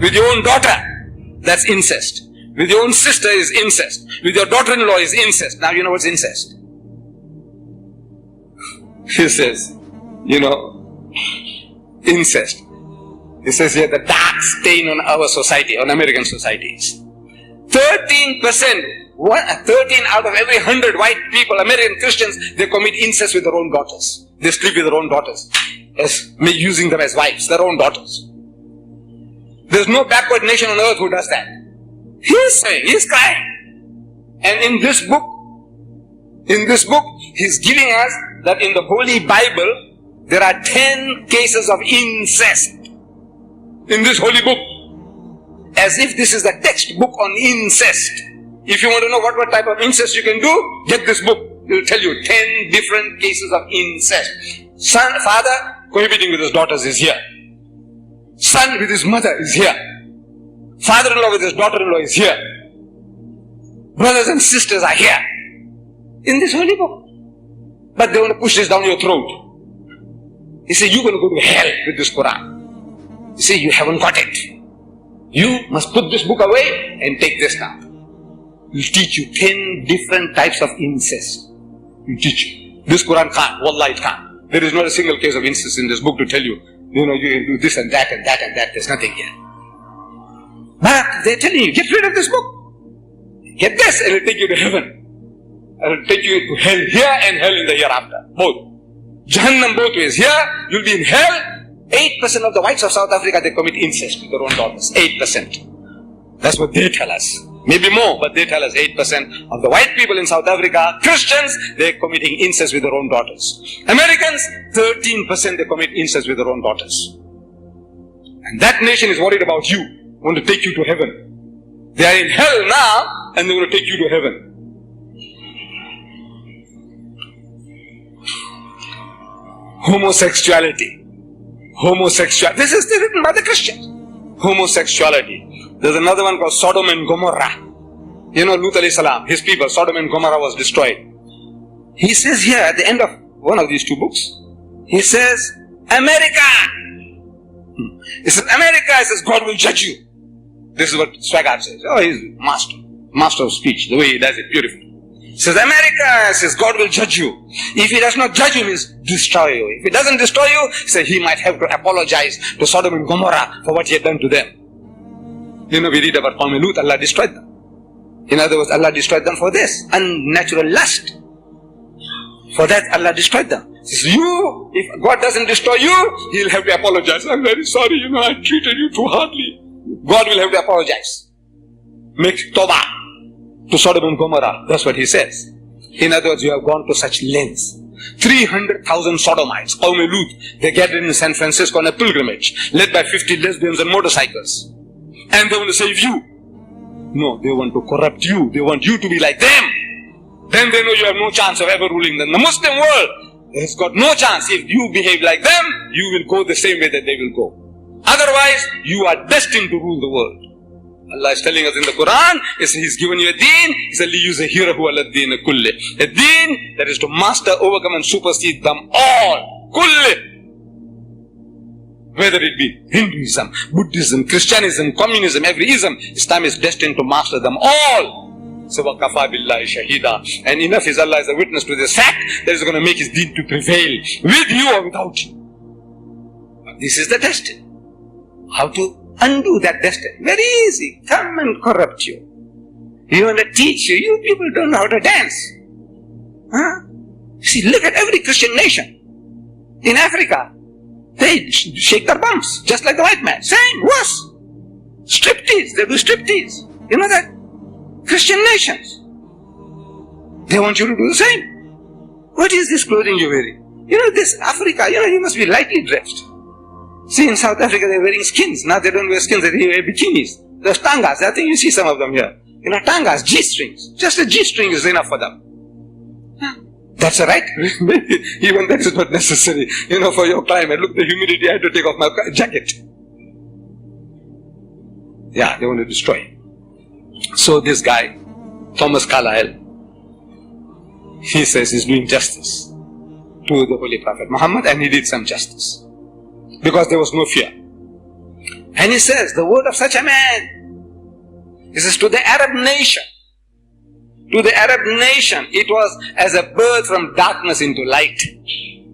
With your own daughter, that's incest. With your own sister is incest. With your daughter-in-law is incest. Now you know what's incest. He says, incest. He says here, the dark stain on our society, on American societies. 13%, 13 out of every 100 white people, American Christians, they commit incest with their own daughters. They sleep with their own daughters, using them as wives, their own daughters. There's no backward nation on earth who does that. He's saying, he's crying. And in this book, he's giving us that in the Holy Bible, there are 10 cases of incest. In this holy book. As if this is the textbook on incest. If you want to know what type of incest you can do, get this book. It will tell you 10 different cases of incest. Father cohabiting with his daughters is here. Son with his mother is here. Father-in-law with his daughter-in-law is here. Brothers and sisters are here. In this holy book. But they want to push this down your throat. He said, you're going to go to hell with this Quran. You see, you haven't got it. You must put this book away and take this now. He'll teach you 10 different types of incest. He'll teach you. This Quran can't. Wallah, it can't. There is not a single case of incest in this book to tell you, you can do this and that and that and that. There's nothing here. But they're telling you, get rid of this book. Get this and it'll take you to heaven. It'll take you to hell here and hell in the hereafter. Both. Jahannam both ways. Here, you'll be in hell. 8% of the whites of South Africa, they commit incest with their own daughters. 8%. That's what they tell us. Maybe more, but they tell us 8% of the white people in South Africa, Christians, they're committing incest with their own daughters. Americans, 13% they commit incest with their own daughters. And that nation is worried about you, want to take you to heaven. They are in hell now, and they want to take you to heaven. Homosexuality. This is written by the Christians. Homosexuality. There's another one called Sodom and Gomorrah. Lut alayhi salam, his people, Sodom and Gomorrah was destroyed. He says here at the end of one of these two books, he says, America. He says, America, he says, God will judge you. This is what Swaggart says. Oh, he's master of speech, the way he does it, beautiful. He says, America, says, God will judge you. If he does not judge you, he means destroy you. If he doesn't destroy you, he says, he might have to apologize to Sodom and Gomorrah for what he had done to them. We read about Lut, Allah destroyed them. In other words, Allah destroyed them for this, unnatural lust. For that, Allah destroyed them. He says, if God doesn't destroy you, he'll have to apologize. I'm very sorry, I treated you too hardly. God will have to apologize. Make tawbah to Sodom and Gomorrah. That's what he says. In other words, you have gone to such lengths. 300,000 sodomites, Qawm Lut, they gathered in San Francisco on a pilgrimage, led by 50 lesbians on motorcycles. And they want to save you. No, they want to corrupt you. They want you to be like them. Then they know you have no chance of ever ruling them. The Muslim world has got no chance. If you behave like them, you will go the same way that they will go. Otherwise, you are destined to rule the world. Allah is telling us in the Quran, He's given you a deen, He said, لِيُزَهِرَهُ عَلَى الدِّينِ كُلِّهِ. A deen that is to master, overcome and supersede them all. Kulli. Whether it be Hinduism, Buddhism, Christianism, Communism, every ism, Islam is destined to master them all. So, وَكَفَى بِاللَّهِ شَهِيدًا. And enough is Allah as a witness to this fact that is going to make His deen to prevail, with you or without you. This is the destiny. How to undo that destiny? Very easy. Come and corrupt you. You want to teach you. You people don't know how to dance. See, look at every Christian nation. In Africa, they shake their bums, just like the white man. Same, worse. Striptease, they do striptease. You know that? Christian nations. They want you to do the same. What is this clothing you're wearing? This Africa, you must be lightly dressed. See, in South Africa, they're wearing skins. Now they don't wear skins, they wear bikinis. There's tangas. I think you see some of them here. Tangas, G-strings. Just a G-string is enough for them. That's all right. Even that is not necessary. For your climate. Look, the humidity, I had to take off my jacket. Yeah, they want to destroy. So this guy, Thomas Carlyle, he says he's doing justice to the Holy Prophet Muhammad, and he did some justice. Because there was no fear. And he says, the word of such a man. He says, to the Arab nation, it was as a birth from darkness into light.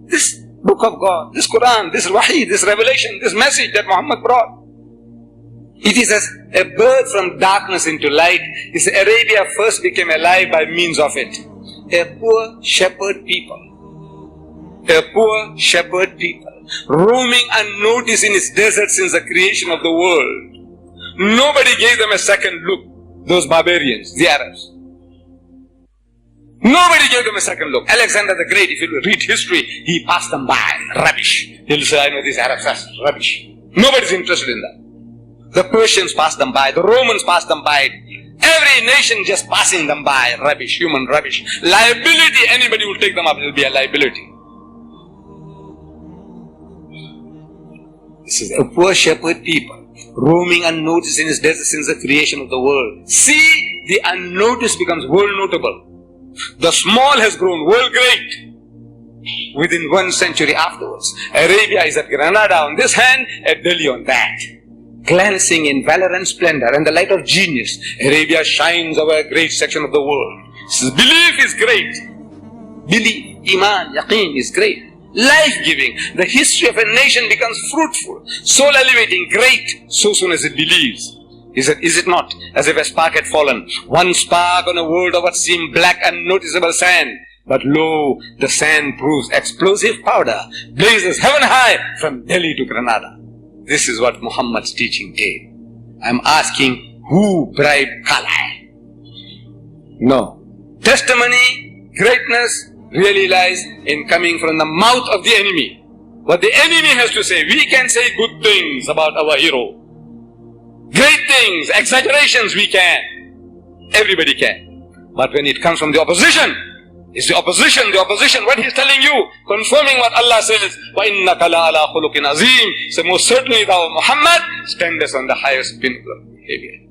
This book of God, this Quran, this Wahi, this revelation, this message that Muhammad brought, it is as a birth from darkness into light. This Arabia first became alive by means of it. A poor shepherd people, roaming unnoticed in its desert since the creation of the world. Nobody gave them a second look, those barbarians, the Arabs. Nobody gave them a second look. Alexander the Great, if you read history, he passed them by. Rubbish. He'll say, I know these Arabs are rubbish. Nobody's interested in that. The Persians passed them by. The Romans passed them by. Every nation just passing them by. Rubbish, human rubbish. Liability, anybody will take them up, it will be a liability. This is a poor shepherd people, roaming unnoticed in his desert since the creation of the world. See, the unnoticed becomes world notable. The small has grown world great within 1 century afterwards. Arabia is at Granada on this hand, at Delhi on that. Glancing in valor and splendor and the light of genius, Arabia shines over a great section of the world. Belief is great. Belief, iman, yaqeen is great. Life-giving. The history of a nation becomes fruitful, soul elevating, great, so soon as it believes. Is it not as if a spark had fallen? One spark on a world of what seemed black unnoticeable sand. But lo, the sand proves explosive powder, blazes heaven high from Delhi to Granada. This is what Muhammad's teaching did. I'm asking, who bribed Kala? No. Testimony, greatness really lies in coming from the mouth of the enemy. What the enemy has to say, we can say good things about our hero. Great things, exaggerations we can. Everybody can. But when it comes from the opposition, it's the opposition, what he's telling you, confirming what Allah says, وَإِنَّكَ لَعَلَىٰ خُلُقٍ عَظِيمٍ. So most certainly thou, Muhammad, standest on the highest pinnacle of behavior.